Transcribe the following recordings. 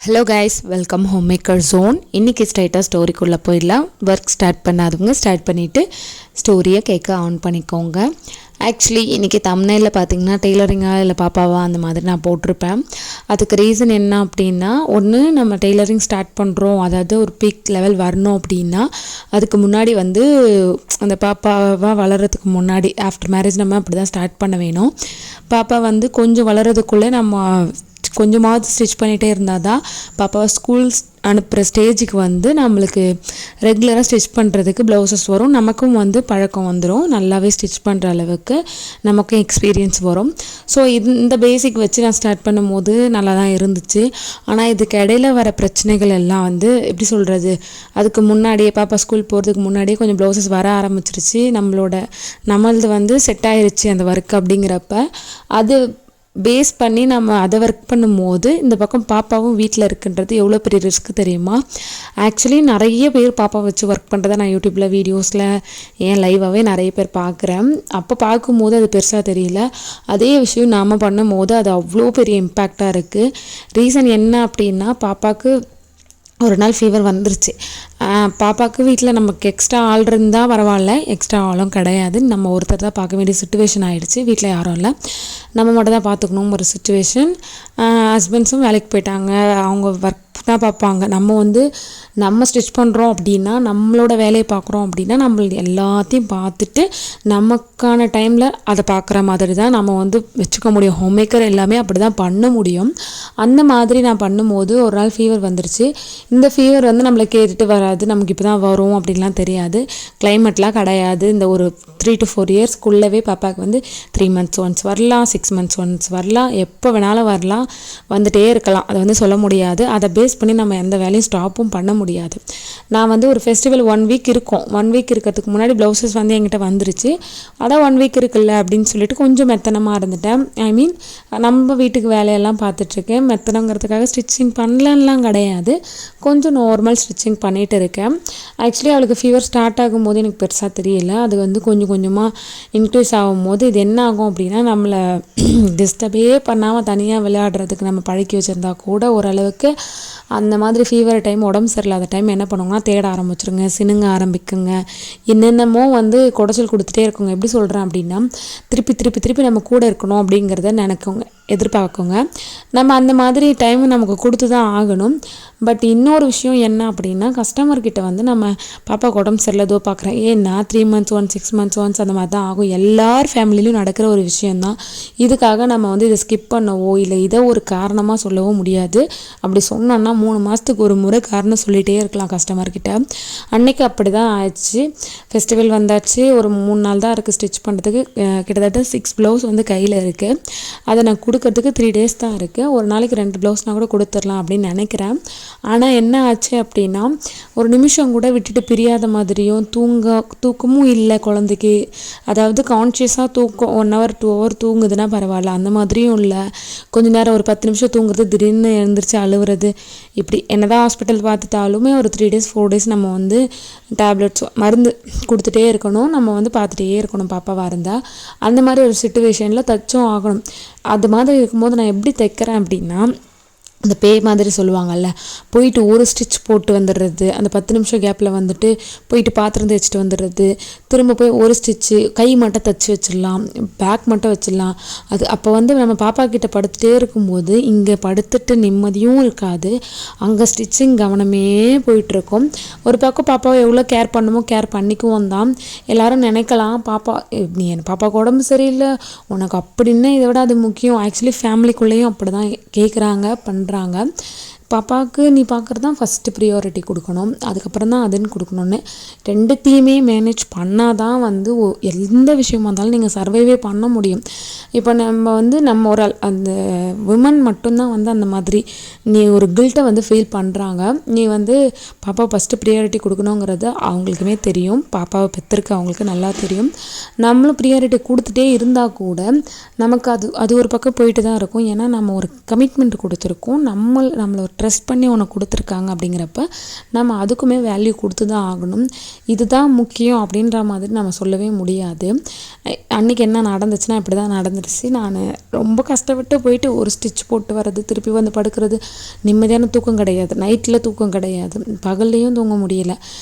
Hello guys, welcome home maker zone. இன்றைக்கி ஸ்ட்ரைட்டாக ஸ்டோரிக்குள்ளே போயிடலாம். ஒர்க் ஸ்டார்ட் பண்ணாதவங்க ஸ்டார்ட் பண்ணிவிட்டு ஸ்டோரியை கேட்க ஆன் பண்ணிக்கோங்க. ஆக்சுவலி இன்றைக்கி தம்ப்நெயிலில் பார்த்தீங்கன்னா டெய்லரிங்காக இல்லை பாப்பாவா அந்த மாதிரி நான் போட்டிருப்பேன். அதுக்கு ரீசன் என்ன அப்படின்னா, ஒன்று நம்ம டெய்லரிங் ஸ்டார்ட் பண்ணுறோம், அதாவது ஒரு பீக் லெவல் வரணும் அப்படின்னா அதுக்கு முன்னாடி வந்து அந்த பாப்பாவாக வளர்கிறதுக்கு முன்னாடி ஆஃப்டர் மேரேஜ் நம்ம அப்படி தான் ஸ்டார்ட் பண்ண வேணும். பாப்பா வந்து கொஞ்சம் வளர்கிறதுக்குள்ளே நம்ம கொஞ்சமாவது ஸ்டிச் பண்ணிகிட்டே இருந்தால் தான் பாப்பாவை ஸ்கூல் அனுப்புகிற ஸ்டேஜுக்கு வந்து நம்மளுக்கு ரெகுலராக ஸ்டிச் பண்ணுறதுக்கு ப்ளவுசஸ் வரும். நமக்கும் வந்து பழக்கம் வந்துடும், நல்லாவே ஸ்டிச் பண்ணுற அளவுக்கு நமக்கும் எக்ஸ்பீரியன்ஸ் வரும். ஸோ இந்த பேசிக் வச்சு நான் ஸ்டார்ட் பண்ணும்போது நல்லா தான் இருந்துச்சு. ஆனால் இதுக்கு இடையில வர பிரச்சனைகள் எல்லாம் வந்து எப்படி சொல்கிறது, அதுக்கு முன்னாடியே பாப்பா ஸ்கூல் போகிறதுக்கு முன்னாடியே கொஞ்சம் ப்ளவுசஸ் வர ஆரம்பிச்சிருச்சு. நம்மளது வந்து செட் ஆகிருச்சு அந்த ஒர்க். அப்படிங்கிறப்ப அது பேஸ் பண்ணி நம்ம அதை ஒர்க் பண்ணும்போது இந்த பக்கம் பாப்பாவும் வீட்டில் இருக்குன்றது எவ்வளோ பெரிய ரிஸ்க் தெரியுமா? ஆக்சுவலி நிறைய பேர் பாப்பா வச்சு ஒர்க் பண்ணுறதை நான் யூடியூப்பில் வீடியோஸில் ஏன் லைவாகவே நிறைய பேர் பார்க்குறேன். அப்போ பார்க்கும்போது அது பெருசாக தெரியல. அதே விஷயம் நாம் பண்ணும்போது அது அவ்வளோ பெரிய இம்பேக்டாக இருக்குது. ரீசன் என்ன அப்படின்னா, பாப்பாவுக்கு ஒரு நாள் ஃபீவர் வந்துருச்சு. பாப்பாவுக்கு வீட்டில் நமக்கு எக்ஸ்ட்ரா ஆள் இருந்தால் பரவாயில்ல, எக்ஸ்ட்ரா ஆளும் கிடையாது. நம்ம ஒருத்தர் தான் பார்க்க வேண்டிய சுச்சுவேஷன் ஆகிடுச்சு. வீட்டில் யாரும் இல்லை, நம்ம மட்டும் தான் பார்த்துக்கணும் ஒரு சுச்சுவேஷன். ஹஸ்பண்ட்ஸும் வேலைக்கு போயிட்டாங்க, அவங்க ஒர்க் தான் பார்ப்பாங்க. நம்ம ஸ்டிச் பண்ணுறோம் அப்படின்னா, நம்மளோட வேலையை பார்க்குறோம் அப்படின்னா, நம்ம எல்லாத்தையும் பார்த்துட்டு நமக்கான டைமில் அதை பார்க்குற மாதிரி தான் நம்ம வந்து வச்சுக்க முடியும். ஹோம் மேக்கர் எல்லாமே அப்படி தான் பண்ண முடியும். அந்த மாதிரி நான் பண்ணும்போது ஒரு நாள் ஃபீவர் வந்துருச்சு. இந்த ஃபீவர் வந்து நம்மளை கேட்டுட்டு வராது, நமக்கு இப்போ தான் வரும் அப்படின்லாம் தெரியாது. கிளைமேட்லாம் கிடையாது. இந்த ஒரு 3 to 4 இயர்ஸ்க்குள்ளவே பாப்பாவுக்கு வந்து 3 months ஒன்ஸ் வரலாம், 6 months ஒன்ஸ் வரலாம், எப்போ வேணாலும் வரலாம், வந்துகிட்டே இருக்கலாம். அதை வந்து சொல்ல முடியாது. அதை பேஸ் பண்ணி நம்ம எந்த வேலையும் ஸ்டாப்பும் பண்ண முடியாது. நான் வந்து ஒரு ஃபெஸ்டிவல் 1 week இருக்கும். 1 week இருக்கிறதுக்கு முன்னாடி ப்ளவுசஸ் வந்து என்கிட்ட வந்துருச்சு. அதான் 1 week இருக்குல்ல அப்படின்னு சொல்லிட்டு கொஞ்சம் மெத்தனமாக இருந்துட்டேன். நம்ம வீட்டுக்கு வேலையெல்லாம் பார்த்துட்ருக்கேன். மெத்தனங்கிறதுக்காக ஸ்டிச்சிங் பண்ணலான்லாம் கிடையாது, கொஞ்சம் நார்மல் ஸ்டிச்சிங் பண்ணிகிட்டு இருக்கேன். ஆக்சுவலி அவளுக்கு ஃபீவர் ஸ்டார்ட் ஆகும்போது எனக்கு பெருசாக தெரியல. அது வந்து கொஞ்சம் கொஞ்சமாக இன்க்ரீஸ் ஆகும்போது இது என்ன ஆகும் அப்படின்னா, நம்மளை டிஸ்டர்பே பண்ணாமல் தனியாக விளையாடுறதுக்கு நம்ம பழக்கி வச்சுருந்தா கூட ஓரளவுக்கு அந்த மாதிரி ஃபீவர் டைம், உடம்பு சரியில்லாத டைம் என்ன பண்ணுவோம்னா தேட ஆரம்பிச்சிருங்க, சினுங்க ஆரம்பிக்குங்க, என்னென்னமோ வந்து குடைச்சல் கொடுத்துட்டே இருக்குங்க. எப்படி சொல்கிறேன் அப்படின்னா, திருப்பி திருப்பி திருப்பி நம்ம கூட இருக்கணும் அப்படிங்கிறத நினைக்குங்க, எதிர்பார்க்குங்க. நம்ம அந்த மாதிரி டைம் நமக்கு கொடுத்து தான் ஆகணும். பட் இன்னொரு விஷயம் என்ன அப்படின்னா, கஸ்டமர்கிட்ட வந்து நம்ம பாப்பாவுக்கு உடம்பு சரியில்லதோ பார்க்குறேன், ஏன்னா 3 months ஒன்ஸ் 6 months ஒன்ஸ் அந்த மாதிரி தான் ஆகும். எல்லார் ஃபேமிலியிலும் நடக்கிற ஒரு விஷயந்தான். இதுக்காக நம்ம வந்து இதை ஸ்கிப் பண்ணவோ இல்லை இதை ஒரு காரணமாக சொல்லவோ முடியாது. அப்படி சொன்னோன்னா 3 மாதத்துக்கு ஒரு முறை காரணம் சொல்லிகிட்டே இருக்கலாம் கஸ்டமர்கிட்ட. அன்னைக்கு அப்படி தான் ஆயிடுச்சு. ஃபெஸ்டிவல் வந்தாச்சு, ஒரு 3 நாள் தான் இருக்குது ஸ்டிச் பண்ணுறதுக்கு. கிட்டத்தட்ட 6 ப்ளவுஸ் வந்து கையில் இருக்குது. அதை நான் கொடுக்கறதுக்கு 3 days தான் இருக்குது. ஒரு நாளைக்கு 2 ப்ளவுஸ்னால் கூட கொடுத்துடலாம் அப்படின்னு நினைக்கிறேன். ஆனால் என்ன ஆச்சு அப்படின்னா, ஒரு நிமிஷம் கூட விட்டுட்டு பிரியாத மாதிரியும், தூக்கமும் இல்லை குழந்தைக்கு. அதாவது கான்ஷியஸாக தூக்கம் 1 hour 2 hour தூங்குதுன்னா பரவாயில்ல, அந்த மாதிரியும் இல்லை. கொஞ்சம் நேரம் ஒரு 10 நிமிஷம் தூங்குறது, திடீர்னு எழுந்திரிச்சு அழுவுறது. இப்படி என்னதான் ஹாஸ்பிட்டல் பார்த்துட்டாலுமே ஒரு 3 days 4 days நம்ம வந்து டேப்லெட்ஸ் மருந்து கொடுத்துட்டே இருக்கணும், நம்ம வந்து பார்த்துட்டே இருக்கணும் பாப்பாவாக இருந்தால். அந்த மாதிரி ஒரு சிச்சுவேஷனில் தச்சும் ஆகணும். அது மாதிரி இருக்கும்போது நான் எப்படி தைக்கிறேன் அப்படின்னா, அந்த பேய் மாதிரி சொல்லுவாங்கள்ல, போயிட்டு ஒரு ஸ்டிச் போட்டு வந்துடுறது, அந்த 10 நிமிஷம் கேப்பில் வந்துட்டு போயிட்டு பாத்திரம் தைச்சிட்டு வந்துடுறது, திரும்ப போய் ஒரு ஸ்டிச்சு கை மட்டும் தைச்சி வச்சிடலாம், பேக் மட்டும் வச்சிடலாம். அது அப்போ வந்து நம்ம பாப்பா கிட்ட படுத்துகிட்டே இருக்கும்போது இங்கே படுத்துட்டு நிம்மதியும் இருக்காது, அங்கே ஸ்டிச்சிங் கவனமே போயிட்டுருக்கும். ஒரு பக்கம் பாப்பாவை எவ்வளோ கேர் பண்ணுமோ கேர் பண்ணிக்குவோம் தான். எல்லோரும் நினைக்கலாம், நீ பாப்பாவுக்கு உடம்பு சரியில்லை உனக்கு அப்படின்னா இதை விட அது முக்கியம். ஆக்சுவலி ஃபேமிலிக்குள்ளேயும் அப்படி தான் கேட்குறாங்க, பண்ணுறாங்க. பாப்பாவுக்கு நீ பார்க்குறது தான் ஃபஸ்ட்டு ப்ரியாரிட்டி கொடுக்கணும், அதுக்கப்புறம் தான் அதுன்னு கொடுக்கணுன்னு. ரெண்டுத்தையுமே மேனேஜ் பண்ணால் தான் வந்து எந்த விஷயமா இருந்தாலும் நீங்கள் சர்வைவே பண்ண முடியும். இப்போ நம்ம ஒரு அந்த விமன் மட்டும்தான் வந்து அந்த மாதிரி நீ ஒரு கில்ட்டை வந்து ஃபீல் பண்ணுறாங்க. நீ வந்து பாப்பா ஃபஸ்ட்டு ப்ரியாரிட்டி கொடுக்கணுங்கிறது அவங்களுக்குமே தெரியும், பாப்பாவை பெற்றிருக்க அவங்களுக்கு நல்லா தெரியும். நம்மளும் ப்ரியாரிட்டி கொடுத்துட்டே இருந்தால் கூட நமக்கு அது ஒரு பக்கம் போயிட்டு தான் இருக்கும். ஏன்னா நம்ம ஒரு கமிட்மெண்ட் கொடுத்துருக்கோம், நம்மளை ஒரு ட்ரஸ்ட் பண்ணி உனக்கு கொடுத்துருக்காங்க அப்படிங்கிறப்ப நம்ம அதுக்குமே வேல்யூ கொடுத்து தான் ஆகணும். இதுதான் முக்கியம் அப்படின்ற மாதிரி நம்ம சொல்லவே முடியாது. அன்றைக்கி என்ன நடந்துச்சுன்னா இப்படி தான் நடந்துருச்சு. நான் ரொம்ப கஷ்டப்பட்டு போயிட்டு ஒரு ஸ்டிச் போட்டு வர்றது, திருப்பி வந்து படுக்கிறது, நிம்மதியான தூக்கம் கிடையாது, நைட்டில் தூக்கம் கிடையாது, பகல்லையும் தூங்க முடியல.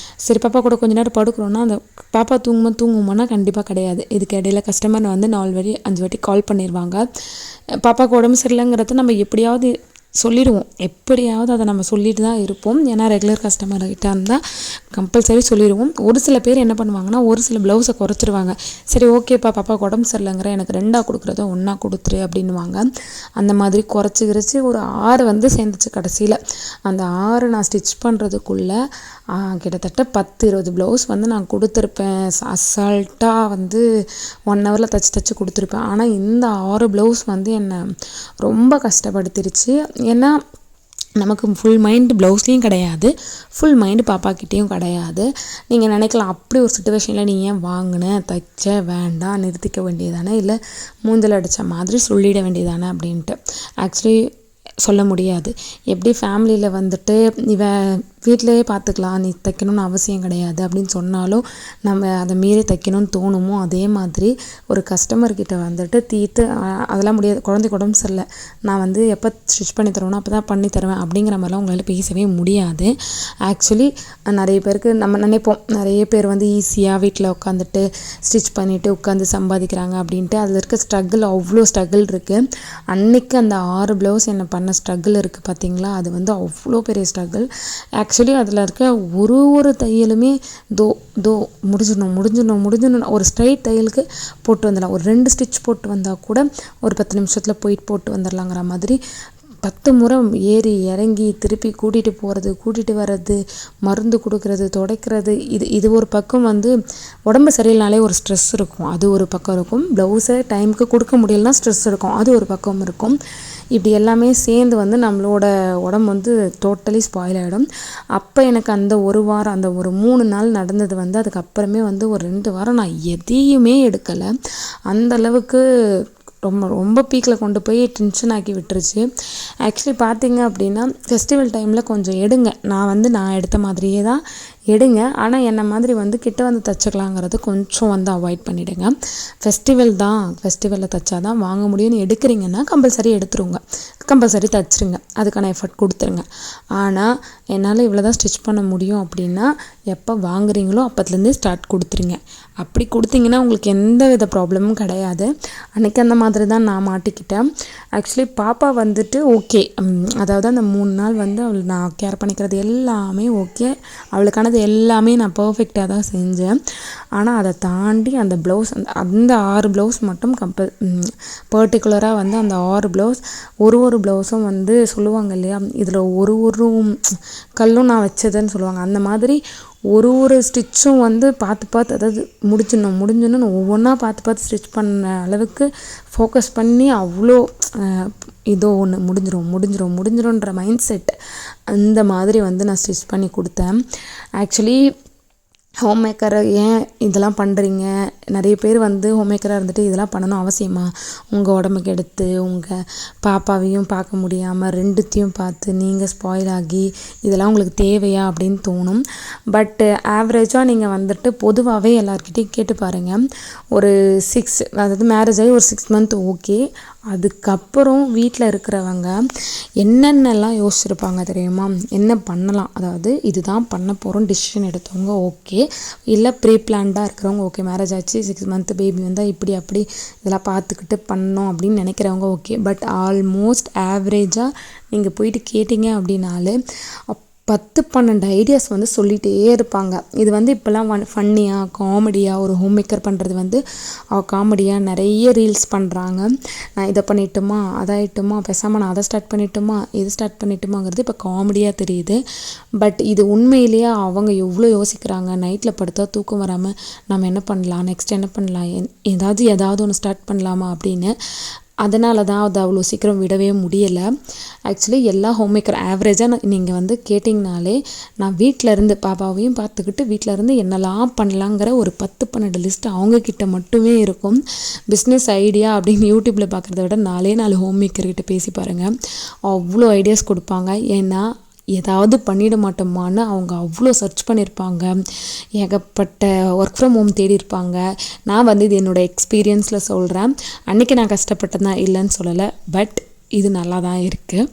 சரி பாப்பா கூட கொஞ்ச நேரம் படுக்கிறோன்னா அந்த பாப்பா தூங்குமானா கண்டிப்பாக கிடையாது. இதுக்கு இடையில கஸ்டமர் வந்து 4 வாட்டி கால் பண்ணிடுவாங்க. பாப்பாவுக்கு உடம்பு சரியில்லைங்கிறத நம்ம எப்படியாவது சொல்லிடுவோம், எப்படியாவது அதை நம்ம சொல்லிட்டு தான் இருப்போம். ஏன்னா ரெகுலர் கஸ்டமர்கிட்ட இருந்தால் கம்பல்சரி சொல்லிடுவோம். ஒரு சில பேர் என்ன பண்ணுவாங்கன்னா ஒரு சில ப்ளவுஸை குறைச்சிருவாங்க. சரி ஓகேப்பா பாப்பாவுக்கு உடம்பு சரியில்லைங்கிற, எனக்கு 2 கொடுக்குறத 1 கொடுத்துரு அப்படின்வாங்க. அந்த மாதிரி குறைச்சி ஒரு 6 வந்து சேர்ந்துச்சு கடைசியில். அந்த 6 நான் ஸ்டிச் பண்ணுறதுக்குள்ளே கிட்டத்தட்ட 10-20 ப்ளவுஸ் வந்து நான் கொடுத்துருப்பேன். அசால்ட்டாக வந்து 1 ஹவரில் தச்சு கொடுத்துருப்பேன். ஆனால் இந்த 6 ப்ளவுஸ் வந்து என்னை ரொம்ப கஷ்டப்படுத்திருச்சு. ஏன்னா நமக்கு ஃபுல் மைண்டு ப்ளவுஸ்லேயும் கிடையாது, ஃபுல் மைண்டு பாப்பாக்கிட்டேயும் கிடையாது. நீங்கள் நினைக்கலாம் அப்படி ஒரு சுச்சுவேஷனில் நீ ஏன் வாங்கின, தைச்ச, வேண்டாம் நிறுத்திக்க வேண்டியதானே, இல்லை மூஞ்சல் அடித்த மாதிரி சொல்லிட வேண்டியதானே அப்படின்ட்டு. ஆக்சுவலி சொல்ல முடியாது. எப்படி ஃபேமிலியில் வந்துட்டு இவன் வீட்டிலையே பார்த்துக்கலாம், நீ தைக்கணும்னு அவசியம் கிடையாது அப்படின்னு சொன்னாலும் நம்ம அதை மீறி தைக்கணும்னு தோணுமோ, அதே மாதிரி ஒரு கஸ்டமர்கிட்ட வந்துட்டு தீர்த்து அதெல்லாம் முடியாது. குழந்தைக்கு உடம்பு சரியில்லை, நான் வந்து எப்போ ஸ்டிச் பண்ணி தருவேனோ அப்போ தான் பண்ணி தருவேன் அப்படிங்கிற மாதிரிலாம் உங்களால் பேசவே முடியாது. ஆக்சுவலி நிறைய பேருக்கு நம்ம நினைப்போம், நிறைய பேர் வந்து ஈஸியாக வீட்டில் உட்காந்துட்டு ஸ்டிச் பண்ணிவிட்டு உட்காந்து சம்பாதிக்கிறாங்க அப்படின்ட்டு. அதில் இருக்க ஸ்ட்ரகிள், அவ்வளோ ஸ்ட்ரகிள் இருக்குது. அன்றைக்கி அந்த 6 ப்ளவுஸ் என்ன பண்ண ஸ்ட்ரகிள் இருக்குது பார்த்தீங்களா, அது வந்து அவ்வளோ பெரிய ஸ்ட்ரகிள். ஆக்சுவலி அதில் இருக்க ஒரு தையலுமே தோ முடிஞ்சிடணும். ஒரு ஸ்ட்ரைட் தையலுக்கு போட்டு வந்துடலாம், ஒரு 2 ஸ்டிச் போட்டு வந்தால் கூட ஒரு 10 நிமிஷத்தில் போட்டு வந்துடலாங்கிற மாதிரி 10 முறை ஏறி இறங்கி திருப்பி கூட்டிகிட்டு போகிறது, கூட்டிகிட்டு வர்றது, மருந்து கொடுக்கறது, துடைக்கிறது. இது ஒரு பக்கம் வந்து உடம்பு சரியில்லைனாலே ஒரு ஸ்ட்ரெஸ் இருக்கும், அது ஒரு பக்கம் இருக்கும். ப்ளவுஸை டைமுக்கு கொடுக்க முடியலனா ஸ்ட்ரெஸ் இருக்கும், அது ஒரு பக்கம் இருக்கும். இப்படி எல்லாமே சேர்ந்து வந்து நம்மளோட உடம்பு வந்து டோட்டலி ஸ்பாயில் ஆகிடும். அப்போ எனக்கு அந்த ஒரு வாரம், அந்த ஒரு 3 நாள் நடந்தது வந்து அதுக்கப்புறமே வந்து ஒரு 2 வாரம் நான் எதையுமே எடுக்கலை. அந்தளவுக்கு ரொம்ப பீக்கில் கொண்டு போய் டென்ஷன் ஆக்கி விட்டுருச்சு. ஆக்சுவலி பார்த்தீங்க அப்படின்னா ஃபெஸ்டிவல் டைமில் கொஞ்சம் எடுங்க, நான் எடுத்த மாதிரியே தான் எடுங்க. ஆனால் என்ன மாதிரி வந்து கிட்ட வந்து தைச்சிக்கலாங்கிறது கொஞ்சம் வந்து அவாய்ட் பண்ணிவிடுங்க. ஃபெஸ்டிவலில் தைச்சா தான் வாங்க முடியும்னு எடுக்கிறீங்கன்னா கம்பல்சரி எடுத்துருங்க, கம்பல்சரி தைச்சிருங்க, அதுக்கான எஃபர்ட் கொடுத்துருங்க. ஆனால் என்னால் இவ்வளோ தான் ஸ்டிச் பண்ண முடியும் அப்படின்னா எப்போ வாங்குறீங்களோ அப்போத்துலேருந்தே ஸ்டார்ட் கொடுத்துருங்க. அப்படி கொடுத்தீங்கன்னா உங்களுக்கு எந்த வித ப்ராப்ளமும் கிடையாது. அன்றைக்கி அந்த மாதிரி தான் நான் மாட்டிக்கிட்டேன். ஆக்சுவலி பாப்பா வந்துட்டு ஓகே, அதாவது அந்த 3 நாள் வந்து அவள் நான் கேர் பண்ணிக்கிறது எல்லாமே ஓகே, அவளுக்கானது எல்லாமே நான் பர்ஃபெக்டாக தான் செஞ்சேன். ஆனால் அதை தாண்டி அந்த ப்ளவுஸ், அந்த 6 ப்ளவுஸ் மட்டும் பர்டிகுலராக வந்து அந்த 6 ப்ளவுஸ், ஒரு ப்ளவுஸும் வந்து சொல்லுவாங்க இல்லையா, இதில் ஒரு கல்லும் நான் வச்சதுன்னு சொல்லுவாங்க. அந்த மாதிரி ஒரு ஸ்டிச்சும் வந்து பார்த்து அதாவது முடிஞ்சிடணும் ஒவ்வொன்றா பார்த்து ஸ்டிச் பண்ண அளவுக்கு ஃபோக்கஸ் பண்ணி அவ்வளோ இதோ ஒன்று முடிஞ்சிரும்ன்ற மைண்ட் செட், அந்த மாதிரி வந்து நான் ஸ்டிச் பண்ணி கொடுத்தேன். ஆக்சுவலி ஹோம் மேக்கரை ஏன் இதெல்லாம் பண்ணுறீங்க, நிறைய பேர் வந்து ஹோம் மேக்கராக இருந்துட்டு இதெல்லாம் பண்ணணும் அவசியமா, உங்கள் உடம்புக்கு எடுத்து உங்கள் பாப்பாவையும் பார்க்க முடியாமல் 2த்தையும் பார்த்து நீங்கள் ஸ்பாயில் ஆகி இதெல்லாம் உங்களுக்கு தேவையா அப்படின்னு தோணும். பட் ஆவரேஜாக நீங்கள் வந்துட்டு பொதுவாகவே எல்லாருக்கிட்டையும் கேட்டு பாருங்கள். ஒரு 6, அதாவது மேரேஜ் ஆகி ஒரு 6 மந்த் ஓகே, அதுக்கப்புறம் வீட்டில் இருக்கிறவங்க என்னென்னலாம் யோசிச்சுருப்பாங்க தெரியுமா, என்ன பண்ணலாம், அதாவது இதுதான் பண்ண போகிறோம் டிசிஷன் எடுத்தவங்க ஓகே, இல்லை ப்ரீ பிளான்டாக இருக்கிறவங்க ஓகே, மேரேஜ் ஆச்சு 6 மந்த் பேபி வந்தால் இப்படி அப்படி இதெல்லாம் பார்த்துக்கிட்டு பண்ணோம் அப்படின்னு நினைக்கிறவங்க ஓகே. பட் ஆல்மோஸ்ட் ஆவரேஜாக நீங்கள் போயிட்டு கேட்டிங்க அப்படின்னாலே 10-12 ஐடியாஸ் வந்து சொல்லிகிட்டே இருப்பாங்க. இது வந்து இப்போல்லாம் ஃபன்னியாக காமெடியாக ஒரு ஹோம் மேக்கர் பண்ணுறது வந்து காமெடியாக நிறைய ரீல்ஸ் பண்ணுறாங்க. நான் இதை பண்ணிட்டுமா, அதாயிட்டுமா, பேசாமல் நான் அதை ஸ்டார்ட் பண்ணிட்டுமா, இது ஸ்டார்ட் பண்ணிட்டுமாங்கிறது இப்போ காமெடியாக தெரியுது. பட் இது உண்மையிலேயே அவங்க எவ்வளோ யோசிக்கிறாங்க, நைட்டில் படுத்தா தூக்கம் வராமல் நம்ம என்ன பண்ணலாம், நெக்ஸ்ட் என்ன பண்ணலாம், ஏதாவது ஒன்று ஸ்டார்ட் பண்ணலாமா அப்படின்னு அதனால தான் அது அவ்வளோ சீக்கிரம் விடவே முடியலை. ஆக்சுவலி எல்லா ஹோம் மேக்கர் ஆவரேஜாக நீங்கள் வந்து கேட்டிங்கனாலே நான் வீட்டில் இருந்து பாப்பாவையும் பார்த்துக்கிட்டு வீட்டில் இருந்து என்னெல்லாம் பண்ணலாங்கிற ஒரு 10-12 லிஸ்ட் அவங்கக்கிட்ட மட்டுமே இருக்கும். பிஸ்னஸ் ஐடியா அப்படின்னு யூடியூப்பில் பார்க்குறத விட 4 ஹோம் மேக்கர்கிட்ட பேசி பாருங்கள், அவ்வளோ ஐடியாஸ் கொடுப்பாங்க. ஏன்னா ஏதாவது பண்ணிட மாட்டோமான்னு அவங்க அவ்வளோ சர்ச் பண்ணியிருப்பாங்க, ஏகப்பட்ட ஒர்க் ஃப்ரம் ஹோம் தேடி இருப்பாங்க. நான் வந்து இது என்னோடய எக்ஸ்பீரியன்ஸில் சொல்கிறேன். அன்றைக்கி நான் கஷ்டப்பட்டேன் தான், இல்லைன்னு சொல்லலை. பட் இது நல்லா தான் இருக்குது.